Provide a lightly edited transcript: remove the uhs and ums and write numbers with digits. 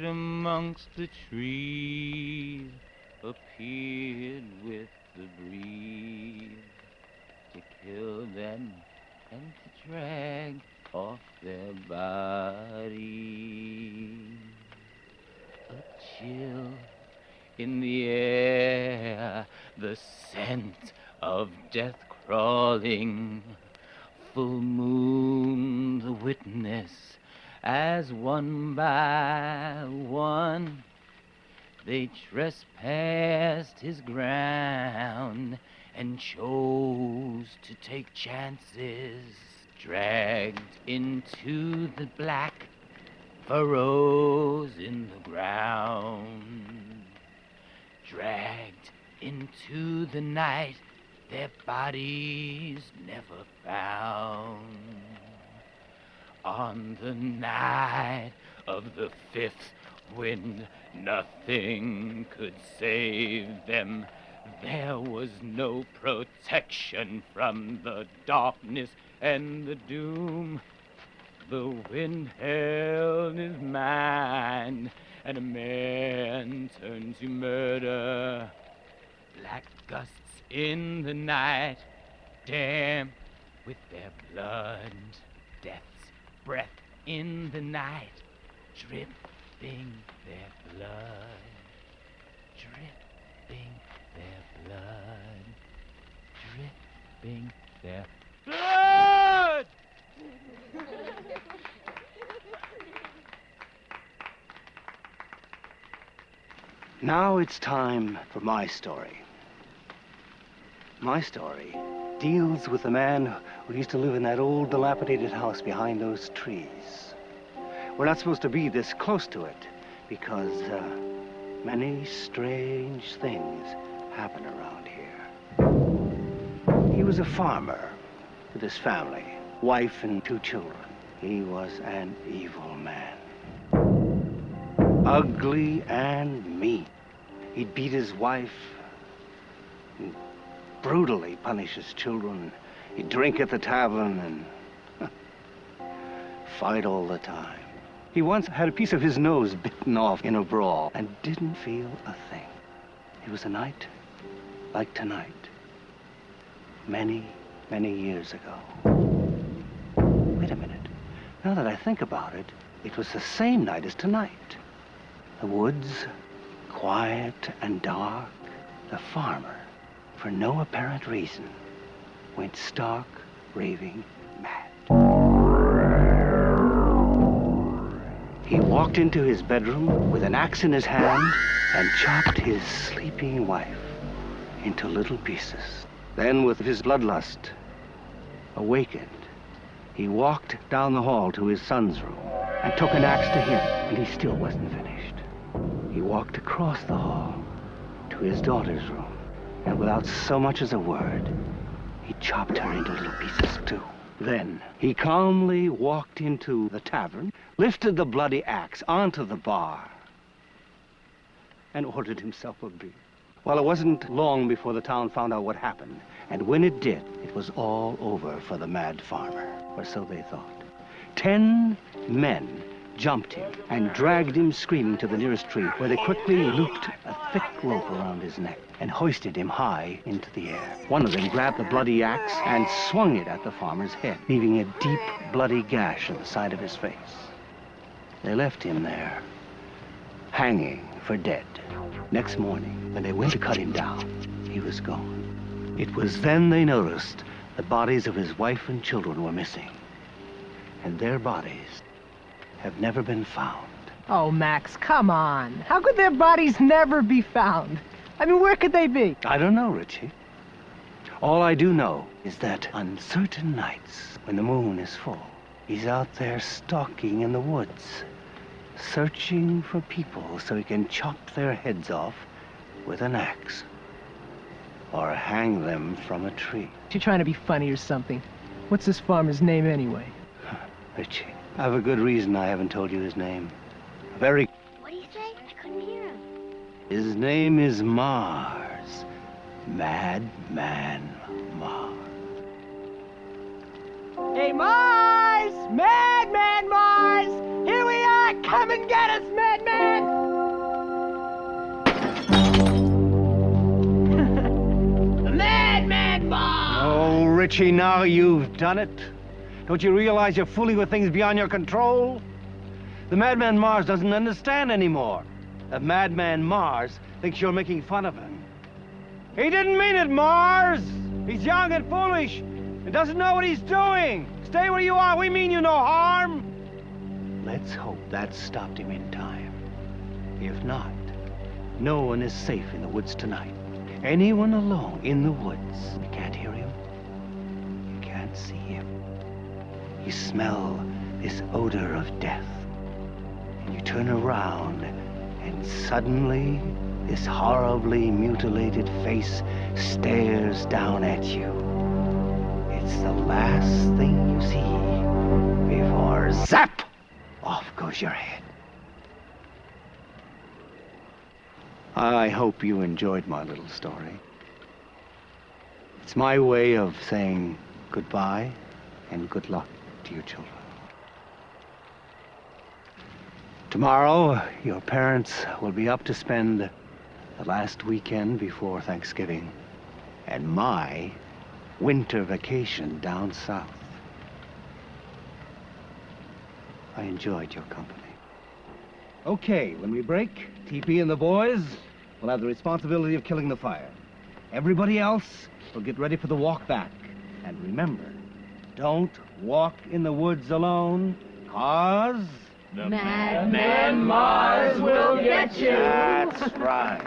Amongst the trees appeared with the breeze to kill them and to drag off their bodies. A chill in the air, the scent of death crawling, full moon the witness, as one by one they trespassed his ground and chose to take chances, dragged into the black furrows in the ground, dragged into the night their bodies never found. On the night of the fifth wind, nothing could save them. There was no protection from the darkness and the doom. The wind held his mind, and a man turned to murder. Black gusts in the night, damp with their blood, death's breath in the night, dripping their blood, dripping their blood, dripping their blood! Now it's time for my story. My story deals with the man who used to live in that old dilapidated house behind those trees. We're not supposed to be this close to it because many strange things happen around here. He was a farmer with his family, wife and 2 children. He was an evil man. Ugly and mean. He'd beat his wife, and brutally punish his children. He'd drink at the tavern and fight all the time. He once had a piece of his nose bitten off in a brawl and didn't feel a thing. It was a night like tonight, many, many years ago. Wait a minute. Now that I think about it, it was the same night as tonight. The woods, quiet and dark. The farmer, for no apparent reason, went stark, raving mad. He walked into his bedroom with an axe in his hand and chopped his sleeping wife into little pieces. Then, with his bloodlust awakened, he walked down the hall to his son's room and took an axe to him, and he still wasn't finished. He walked across the hall to his daughter's room, and without so much as a word, he chopped her into little pieces too. Then he calmly walked into the tavern, lifted the bloody axe onto the bar, and ordered himself a beer. Well, it wasn't long before the town found out what happened, And when it did, it was all over for the mad farmer, or so they thought. 10 men jumped him and dragged him screaming to the nearest tree, where they quickly looped a thick rope around his neck and hoisted him high into the air. One of them grabbed the bloody axe and swung it at the farmer's head, leaving a deep, bloody gash in the side of his face. They left him there, hanging for dead. Next morning, when they went to cut him down, he was gone. It was then they noticed the bodies of his wife and children were missing. And their bodies have never been found. Oh, Max, come on. How could their bodies never be found? I mean, where could they be? I don't know, Richie. All I do know is that on certain nights, when the moon is full, he's out there stalking in the woods, searching for people so he can chop their heads off with an axe or hang them from a tree. You're trying to be funny or something. What's this farmer's name anyway? Richie, I have a good reason I haven't told you his name. A very... What do you say? I couldn't hear him. His name is Mars. Madman Mars. Hey, Mars! Madman Mars! Here we are! Come and get us, Madman! The Madman Mars! Oh, Richie, now you've done it. Don't you realize you're fooling with things beyond your control? The Madman Mars doesn't understand anymore. The Madman Mars thinks you're making fun of him. He didn't mean it, Mars! He's young and foolish and doesn't know what he's doing. Stay where you are. We mean you no harm. Let's hope that stopped him in time. If not, no one is safe in the woods tonight. Anyone alone in the woods, you can't hear him. You can't see him. You smell this odor of death. And you turn around, and suddenly, this horribly mutilated face stares down at you. It's the last thing you see before zap! Off goes your head. I hope you enjoyed my little story. It's my way of saying goodbye and good luck to your children. Tomorrow, your parents will be up to spend the last weekend before Thanksgiving and my winter vacation down south. I enjoyed your company. Okay, when we break, TP and the boys will have the responsibility of killing the fire. Everybody else will get ready for the walk back. And remember, don't walk in the woods alone, 'cause... The Madman Mars will get you. That's right.